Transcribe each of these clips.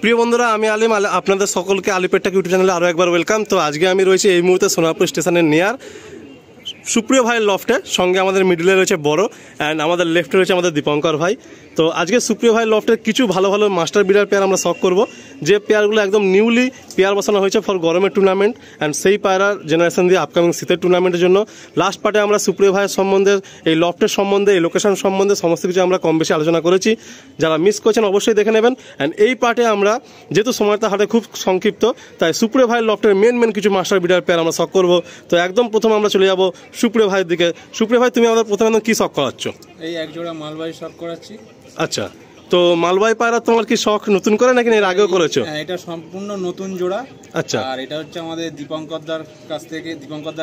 প্রিয় বন্ধুরা, আমি আলিম, আপনাদের সকলকে আলিপেট্টা ইউটিউব চ্যানেলে আরও একবার ওয়েলকাম। তো আজকে আমি রয়েছি এই মুহূর্তে সোনারপুর স্টেশনের নিয়ার সুপ্রিয় ভাইয়ের লফটে। সঙ্গে আমাদের মিডলে রয়েছে বড়, অ্যান্ড আমাদের লেফটে রয়েছে আমাদের দীপঙ্কর ভাই। তো আজকে সুপ্রিয় ভাইয়ের লফটের কিছু ভালো ভালো মাস্টার বিডার পেয়ার আমরা শখ করব, যে পেয়ারগুলো একদম নিউলি পেয়ার বসানো হয়েছে ফর গরমের টুর্নামেন্ট, অ্যান্ড সেই পায়রার জেনারেশন দিয়ে আপকামিং শীতের টুর্নামেন্টের জন্য। লাস্ট পার্টে আমরা সুপ্রিয় ভাইয়ের সম্বন্ধে, এই লফটের সম্বন্ধে, এই লোকেশন সম্বন্ধে সমস্ত কিছু আমরা কম বেশি আলোচনা করেছি। যারা মিস করছেন অবশ্যই দেখে নেবেন। অ্যান্ড এই পার্টে আমরা, যেহেতু সময়টা হাতে খুব সংক্ষিপ্ত, তাই সুপ্রিয় ভাইয়ের লফটের মেন কিছু মাস্টার বিডার পেয়ার আমরা শখ করব। তো একদম প্রথমে আমরা চলে যাব সুপ্রিয় ভাইয়ের দিকে। সুপ্রিয় ভাই, তুমি আমাদের প্রথমে কি শখ করাচ্ছ? এই এক জোড়া মালবাহী শখ করাচ্ছি। আচ্ছা, তো মালবাহী পায়রা তোমার কি শখ নতুন করে নাকি এর আগেও করেছো? এটা সম্পূর্ণ নতুন জোড়া। আচ্ছা, আর এটা হচ্ছে আমাদের দীপঙ্করদার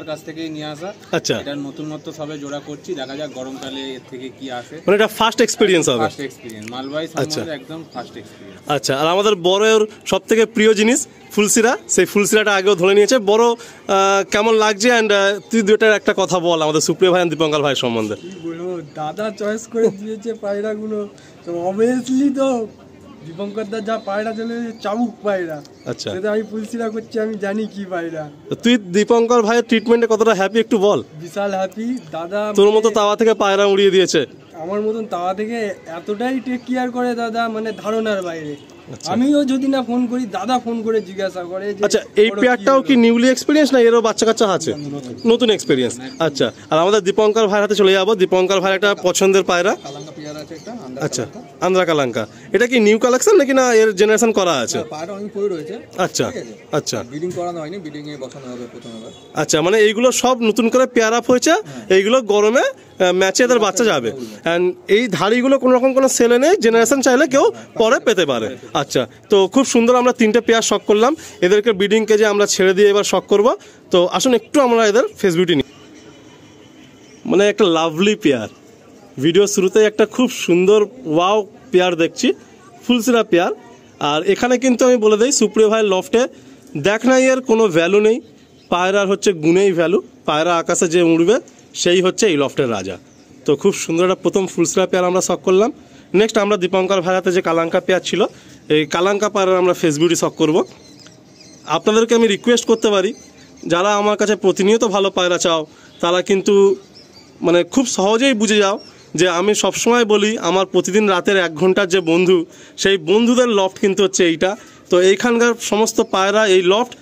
কাছ থেকেই নিয়ে আসা। আচ্ছা, এটা নতুনত্ব সবে জোড়া করছি, দেখা যাক গরমকালে এর থেকে কি আসে। মানে এটা ফার্স্ট এক্সপেরিয়েন্স হবে? ফার্স্ট এক্সপেরিয়েন্স মালবাহী সম্বন্ধে একদম ফার্স্ট এক্সপেরিয়েন্স। আচ্ছা, আর আমাদের বড়ের সবথেকে প্রিয় জিনিস ফুলসিরা, সেই ফুলসিরাটা আগেও ধরে নিয়েছে। বড় কেমন লাগছে? অ্যান্ড তুই দুটার একটা কথা বল আমাদের সুপ্রিয় ভাই আর দীপঙ্কর ভাই সম্বন্ধে। কি বলবো, দাদা চয়েস করে দিয়েছে পায়রাগুলো, তো অবভিয়াসলি তো দীপঙ্করদার যা পায়রা চলে চাবুক পায়রা। আচ্ছা, সেটা আমি ফুলসিরা করছি, আমি জানি কি পায়রা। তুই দীপঙ্কর ভাইয়ের ট্রিটমেন্টে কতটা হ্যাপি একটু বল। বিশাল হ্যাপি দাদা, তোর মতো তাওয়া থেকে পায়রা উড়িয়ে দিয়েছে। আমার মতন তাওয়া থেকে এতটাই টেক কেয়ার করে দাদা, মানে ধারণার বাইরে। আমিও যদি না ফোন করি, দাদা ফোন করে জিজ্ঞাসা করে। আচ্ছা, এই পেয়ারটাও কি নিউলি এক্সপেরিয়েন্স না এরও বাচ্চা কাচ্চা আছে? নতুন এক্সপেরিয়েন্স। আচ্ছা, আর আমাদের দীপঙ্কর ভাইয়ের হাতে চলে যাবো। দীপঙ্কর ভাইয়ের একটা পছন্দের পায়রা। আচ্ছা, আন্ধ্রা কালাঙ্কা। এটা কি নিউ কালেকশন নাকি না এর জেনারেশন করা আছে? আচ্ছা আচ্ছা, ব্রিডিং করানো হয়নি, ব্রিডিং এ বসানো হবে প্রথমবার। আচ্ছা, মানে এইগুলো সব নতুন করে পেয়ার আপ হয়েছে, এইগুলো গরমে ম্যাচে এদের বাচ্চা যাবে। অ্যান্ড এই ধাড়িগুলো কোনো রকম কোনো সেলে নেই, জেনারেশন চাইলে কেউ পরে পেতে পারে। আচ্ছা, তো খুব সুন্দর আমরা তিনটে পেয়ার শখ করলাম। এদেরকে ব্রিডিং কেজে আমরা ছেড়ে দিয়ে এবার শখ করব। তো আসুন একটু আমরা এদের ফেস বিউটি নিই। মানে একটা লাভলি পেয়ার, ভিডিও শুরুতেই একটা খুব সুন্দর ওয়াও পেয়ার দেখছি, ফুলসিরা পেয়ার। আর এখানে কিন্তু আমি বলে দিই, সুপ্রিয় ভাইয়ের লফটে দেখ নাই এর কোনো ভ্যালু নেই, পায়রার হচ্ছে গুণেই ভ্যালু। পায়রা আকাশে যে উড়বে সেই হচ্ছে এই লফটের রাজা। তো খুব সুন্দর একটা প্রথম ফুলসিরা পেয়ার আমরা শখ করলাম। নেক্সট আমরা দীপঙ্কর ভাইয়াতে যে কালাঙ্কা পেয়ার ছিল, এই কালাঙ্কা পায়রার আমরা ফেস বিউটি শখ করব। আপনাদেরকে আমি রিকোয়েস্ট করতে পারি, যারা আমার কাছে প্রতিনিয়ত ভালো পায়রা চাও, তারা কিন্তু মানে খুব সহজেই বুঝে যাও যে আমি সবসময় বলি আমার প্রতিদিন রাতের 1 ঘন্টার যে বন্ধু, সেই বন্ধুদের লফট কিন্তু হচ্ছে এইটা। তো এইখানকার সমস্ত পায়রা এই লফট,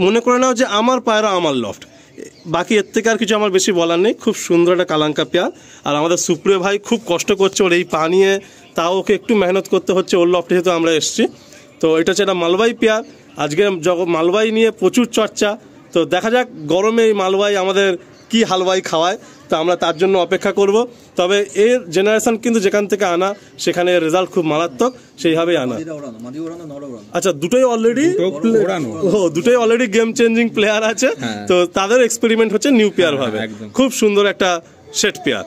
মনে করে নাও যে আমার পায়রা আমার লফট। বাকি এর থেকে আর কিছু আমার বেশি বলার নেই। খুব সুন্দর একটা কালাঙ্কা পেয়ার। আর আমাদের সুপ্রিয় ভাই খুব কষ্ট করছে ওর এই পা নিয়ে, তাও ওকে একটু মেহনত করতে হচ্ছে ওর লফটে, যেহেতু আমরা এসেছি। তো এটা হচ্ছে একটা মালবাহী পেয়ার। আজকে মালবাহী নিয়ে প্রচুর চর্চা। তো দেখা যাক গরমে এই মালবাহী আমাদের কি হালবাই খাওয়ায়, তো আমরা তার জন্য অপেক্ষা করব। তবে এর জেনারেশন কিন্তু যেখান থেকে আনা, সেখানে রেজাল্ট খুব মারাত্মক, সেইভাবেই আনা। আচ্ছা, দুটোই অলরেডি গেম চেঞ্জিং প্লেয়ার আছে। তো তাদের এক্সপেরিমেন্ট হচ্ছে নিউ পেয়ার ভাবে। খুব সুন্দর একটা সেট পেয়ার।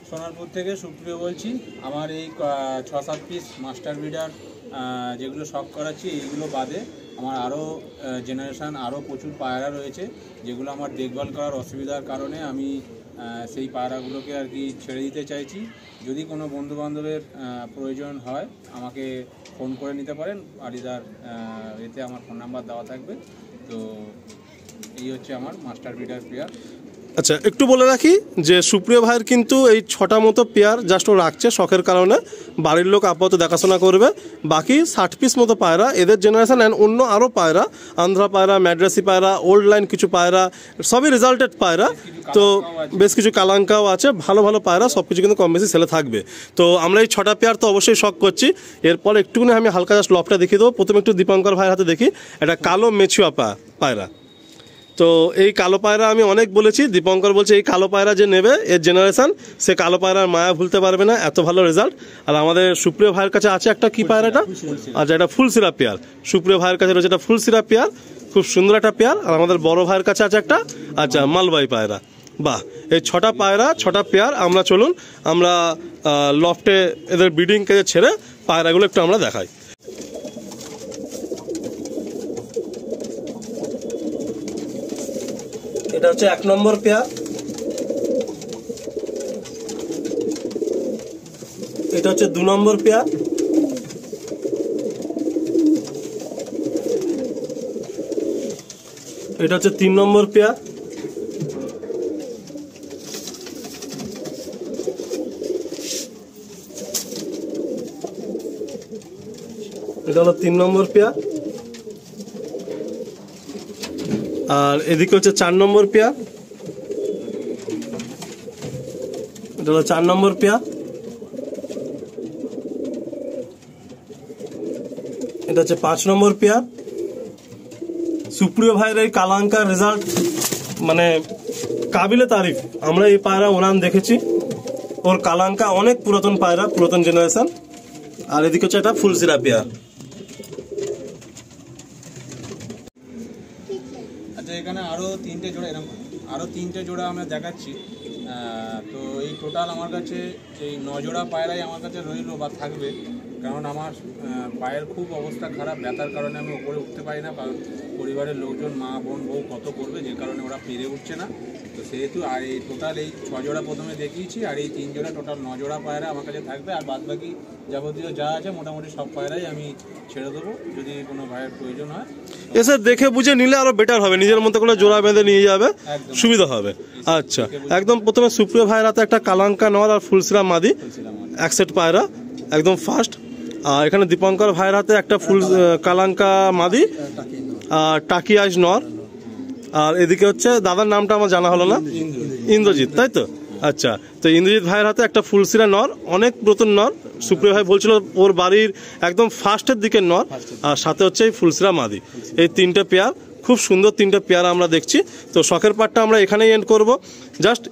সোনারপুর থেকে সুপ্রিয় বলছি। আমার এই 6-7 পিস মাস্টার বিডার যেগুলো শখ করাচ্ছি, এইগুলো বাদে আমার আরও জেনারেশান আরও প্রচুর পায়রা রয়েছে, যেগুলো আমার দেখভাল করার অসুবিধার কারণে আমি সেই পায়রাগুলোকে আর কি ছেড়ে দিতে চাইছি। যদি কোনো বন্ধুবান্ধবের প্রয়োজন হয় আমাকে ফোন করে নিতে পারেন, আরিদার এতে আমার ফোন নাম্বার দেওয়া থাকবে। তো এই হচ্ছে আমার মাস্টার বিডার পেয়ার। আচ্ছা, একটু বলে রাখি যে সুপ্রিয় ভাইয়ের কিন্তু এই 6টা মতো পেয়ার জাস্ট ও রাখছে শখের কারণে, বাড়ির লোক আপাতত দেখাশোনা করবে। বাকি 60 পিস মতো পায়রা এদের জেনারেশন, অ্যান্ড অন্য আরও পায়রা, আন্ধ্রা পায়রা, ম্যাড্রাসি পায়রা, ওল্ড লাইন কিছু পায়রা, সবই রেজাল্টেড পায়রা। তো বেশ কিছু কালাঙ্কাও আছে, ভালো ভালো পায়রা, সব কিছু কিন্তু কম বেশি সেলে থাকবে। তো আমরা এই 6টা পেয়ার তো অবশ্যই শখ করছি। এরপর একটুখানি আমি হালকা জাস্ট লফটা দেখিয়ে দেবো। প্রথমে একটু দীপঙ্কর ভাইয়ের হাতে দেখি, একটা কালো মেচুয়া পায়রা। তো এই কালো পায়রা আমি অনেক বলেছি, দীপঙ্কর বলছে এই কালো পায়রা যে নেবে এর জেনারেশন, সে কালো পায়রার মায়া ভুলতে পারবে না, এত ভালো রেজাল্ট। আর আমাদের সুপ্রিয় ভাইয়ের কাছে আছে একটা কি পায়রাটা, আচ্ছা এটা ফুলসিরা পেয়ার। সুপ্রিয় ভাইয়ের কাছে রয়েছে একটা ফুলসিরা পেয়ার, খুব সুন্দর একটা পেয়ার। আর আমাদের বড় ভাইয়ের কাছে আছে একটা আচ্ছা মালবাহী পায়রা। বাহ, এই 6টা পায়রা, 6টা পেয়ার। আমরা চলুন আমরা লফটে এদের ব্রিডিং কেজে ছেড়ে পায়রাগুলো একটু আমরা দেখাই। এটা হচ্ছে 1 নম্বর পেয়ার, এটা হচ্ছে 2 নম্বর পেয়ার, এটা হচ্ছে 3 নম্বর পেয়ার। এটা হলো 3 নম্বর পেয়ার। আর এদিকে হচ্ছে 4 নম্বর পেয়ার। এটা হলো 4 নম্বর পেয়ার। এটা হচ্ছে 5 নম্বর পেয়ার। সুপ্রিয় ভাইয়ের এই কালাঙ্কার রেজাল্ট মানে কাবিলে তারিফ। আমরা এই পায়রা ওনান দেখেছি, ওর কালাঙ্কা অনেক পুরাতন পায়রা, পুরাতন জেনারেশন। আর এদিকে হচ্ছে একটা ফুলসিরা পেয়ার। আচ্ছা, এখানে আরও 3টে জোড়া, এরকম আরও 3টে জোড়া আমরা দেখাচ্ছি। তো এই টোটাল আমার কাছে এই 9 জোড়া পায়রাই আমার কাছে রইল বা থাকবে, কারণ আমার পায়ের খুব অবস্থা খারাপ, ব্যথার কারণে আমি উপরে উঠতে পারি না, কারণ পরিবারের লোকজন মা বোন বউ কত করবে, যে কারণে ওরা পেরে উঠছে না। তো সেহেতু আর এই টোটাল এই 6 জোড়া প্রথমে দেখিয়েছি, আর এই 3 জোড়া টোটাল 9 জোড়া পায়রা আমার কাছে থাকবে। আর বাদ বাকি যাবতীয় যা আছে মোটামুটি সব পায়রাই আমি ছেড়ে দেবো, যদি কোনো ভাইয়ের প্রয়োজন হয় এসে দেখে বুঝে নিলে আরো বেটার হবে, নিজের মতো করে জোড়া বেঁধে নিয়ে যাবে, সুবিধা হবে। আচ্ছা, একদম প্রথমে সুপ্রিয় ভাইয়ের হাতে একটা কালাঙ্কা নর আর ফুলসিরা মাদি, এক সেট পায়রা একদম ফার্স্ট। আর এখানে দীপঙ্কর ভাইয়ের হাতে একটা ফুল কালাঙ্কা মাদি আর টাকি আইস নর। আর এদিকে হচ্ছে দাদার নামটা আমার জানা হলো না, ইন্দ্রজিৎ, তাই তো? আচ্ছা, তো ইন্দ্রজিৎ ভাইয়ের হাতে একটা ফুলসিরা নর, অনেক পুরাতন নর। সুপ্রিয় ভাই বলছিল ওর বাড়ির একদম ফার্স্টের দিকের নর, আর সাথে হচ্ছে এই ফুলসিরা মাদি। এই 3টে পেয়ার, খুব সুন্দর 3টে পেয়ার আমরা দেখছি। তো শখের পাটটা আমরা এখানেই এন্ড করব, জাস্ট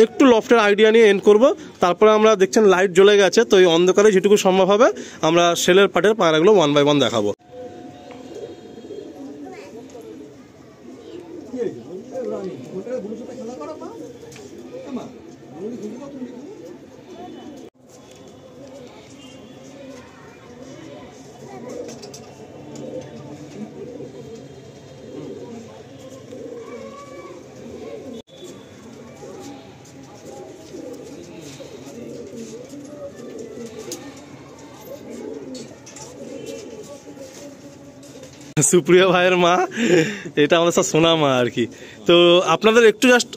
একটু লফটের আইডিয়া নিয়ে এন্ড করব। তারপরে আমরা দেখছেন লাইট জ্বলে গেছে, তো এই অন্ধকারে যেটুকু সম্ভব হবে আমরা সেলের পাটের পায়রাগুলো 1 বাই 1 দেখাবো। সুপ্রিয় ভাইয়ের মা, এটা আমাদের সব সোনা মা আর কি। তো আপনাদের একটু জাস্ট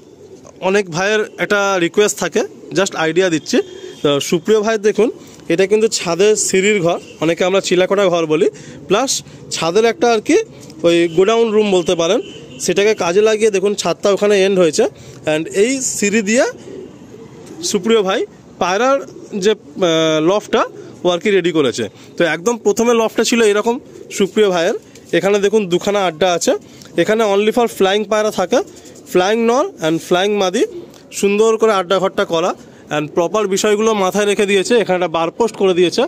অনেক ভাইয়ের একটা রিকোয়েস্ট থাকে, জাস্ট আইডিয়া দিচ্ছি। তো সুপ্রিয় ভাই দেখুন, এটা কিন্তু ছাদের সিঁড়ির ঘর, অনেকে আমরা চিলাকোটা ঘর বলি, প্লাস ছাদের একটা আর কি ওই গোডাউন রুম বলতে পারেন, সেটাকে কাজে লাগিয়ে দেখুন ছাদটা ওখানে এন্ড হয়েছে। অ্যান্ড এই সিঁড়ি দিয়ে সুপ্রিয় ভাই পায়রার যে লফটা ও আর কি রেডি করেছে। তো একদম প্রথমে লফটা ছিল এরকম সুপ্রিয় ভাইয়ের, এখানে দেখুন দুখানা আড্ডা আছে, এখানে অনলি ফর ফ্লাইং পায়রা থাকে, ফ্লাইং নর অ্যান্ড ফ্লাইং মাদি, সুন্দর করে আড্ডা ঘরটা করা অ্যান্ড প্রপার বিষয়গুলো মাথায় রেখে দিয়েছে। এখানে একটা বার পোস্ট করে দিয়েছে,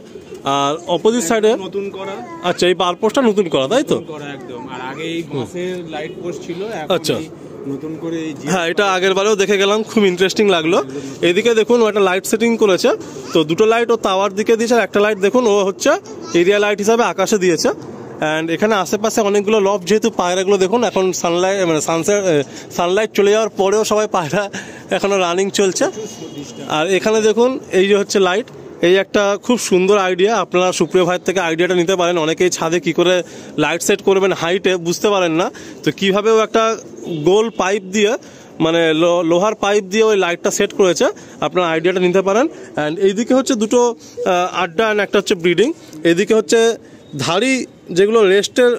আর অপোজিট সাইডে নতুন করা। আচ্ছা, এই বার পোস্টটা নতুন করা, তাই তো? একদম, আর আগে এই বাঁশের লাইট পোস্ট ছিল, আচ্ছা নতুন করে এই হ্যাঁ, এটা আগের বারেও দেখে গেলাম, খুব ইন্টারেস্টিং লাগলো। এদিকে দেখুন ও একটা লাইট সেটিং করেছে, তো দুটো লাইট ও টাওয়ার দিকে দিয়েছে, আর একটা লাইট দেখুন ও হচ্ছে এরিয়া লাইট হিসাবে আকাশে দিয়েছে। অ্যান্ড এখানে আশেপাশে অনেকগুলো লফ, যেহেতু পায়রাগুলো দেখুন এখন সানলাইট মানে সানলাইট চলে যাওয়ার পরেও সবাই পায়রা এখনো রানিং চলছে। আর এখানে দেখুন এই যে হচ্ছে লাইট, এই একটা খুব সুন্দর আইডিয়া, আপনারা সুপ্রিয় ভাইয়ের থেকে আইডিয়াটা নিতে পারেন। অনেকেই ছাদে কি করে লাইট সেট করবেন হাইটে বুঝতে পারেন না, তো কীভাবেও একটা গোল পাইপ দিয়ে মানে লোহার পাইপ দিয়ে ওই লাইটটা সেট করেছে, আপনার আইডিয়াটা নিতে পারেন। অ্যান্ড এইদিকে হচ্ছে দুটো আড্ডা অ্যান্ড একটা হচ্ছে ব্রিডিং, এদিকে হচ্ছে ধাড়ি যেগুলো রেস্টের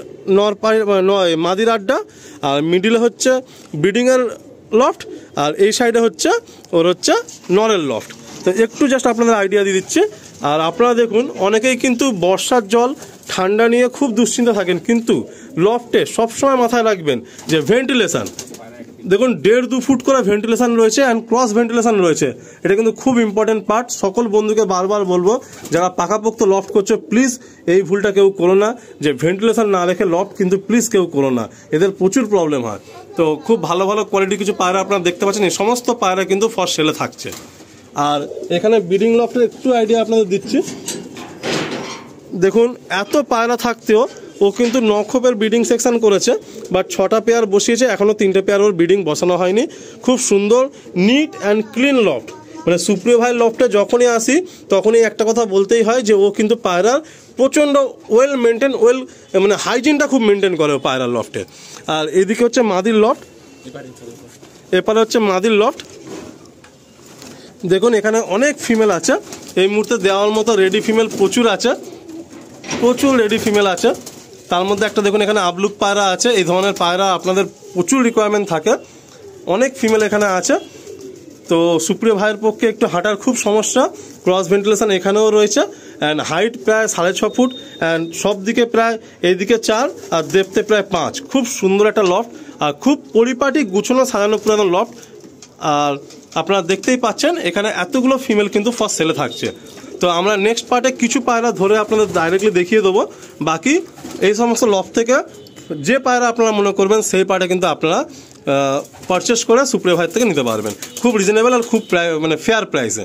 নয় মাদির আড্ডা, আর মিডিলে হচ্ছে ব্রিডিংয়ের লফট, আর এই সাইডে হচ্ছে ওর হচ্ছে নরের লফট। তো একটু জাস্ট আপনাদের আইডিয়া দিয়ে দিচ্ছি। আর আপনারা দেখুন অনেকেই কিন্তু বর্ষার জল ঠান্ডা নিয়ে খুব দুশ্চিন্তা থাকেন, কিন্তু লফটে সবসময় মাথায় রাখবেন যে ভেন্টিলেশন, দেখুন 1.5-2 ফুট করে ভেন্টিলেশন রয়েছে অ্যান্ড ক্রস ভেন্টিলেশন রয়েছে, এটা কিন্তু খুব ইম্পর্টেন্ট পার্ট। সকল বন্ধুকে বারবার বলবো যারা পাকাপোক্ত লফট করছে প্লিজ এই ভুলটা কেউ করো না, যে ভেন্টিলেশন না রেখে লফট কিন্তু প্লিজ কেউ করো না, এদের প্রচুর প্রবলেম হয়। তো খুব ভালো ভালো কোয়ালিটি কিছু পায়রা আপনারা দেখতে পাচ্ছেন, এই সমস্ত পায়রা কিন্তু ফর সেলে থাকছে। আর এখানে ব্রিডিং লফটের একটু আইডিয়া আপনাদের দিচ্ছি, দেখুন এত পায়রা থাকতেও ও কিন্তু 9 খোপের ব্রিডিং সেকশন করেছে, বাট 6টা পেয়ার বসিয়েছে, এখনও 3টে পেয়ার ওর ব্রিডিং বসানো হয়নি। খুব সুন্দর নিট অ্যান্ড ক্লিন লফট, মানে সুপ্রিয় ভাইয়ের লফটে যখনই আসি তখনই একটা কথা বলতেই হয় যে ও কিন্তু পায়রার প্রচণ্ড ওয়েল মেনটেন, মানে হাইজিনটা খুব মেনটেন করে পায়রার লফটে। আর এদিকে হচ্ছে মাদির লফট, এপারে হচ্ছে মাদির লফট। দেখুন এখানে অনেক ফিমেল আছে, এই মুহূর্তে দেওয়ার মতো রেডি ফিমেল প্রচুর আছে, প্রচুর রেডি ফিমেল আছে। তার মধ্যে একটা দেখুন এখানে আবলুক পায়রা আছে, এই ধরনের পায়রা আপনাদের প্রচুর রিকোয়ারমেন্ট থাকে, অনেক ফিমেল এখানে আছে। তো সুপ্রিয় ভাইয়ের পক্ষে একটু হাঁটার খুব সমস্যা, ক্রস ভেন্টিলেশন এখানেও রয়েছে, অ্যান্ড হাইট প্রায় 6.5 ফুট, অ্যান্ড সব দিকে প্রায় এইদিকে 4 আর ডেপথে প্রায় 5। খুব সুন্দর একটা লফট আর খুব পরিপাটি গুছানো সাজানো পুরানো লফট। আর আপনারা দেখতেই পাচ্ছেন এখানে এতগুলো ফিমেল কিন্তু ফার্স্ট সেলে থাকছে। তো আমরা নেক্সট পার্টে কিছু পায়রা ধরে আপনাদের ডাইরেক্টলি দেখিয়ে দেবো, বাকি এই সমস্ত লফট থেকে যে পায়রা আপনারা মনে করবেন সেই পায়রা কিন্তু আপনারা পারচেস করে সুপ্রিয় ভাইয়ের থেকে নিতে পারবেন খুব রিজনেবল আর খুব মানে ফেয়ার প্রাইসে।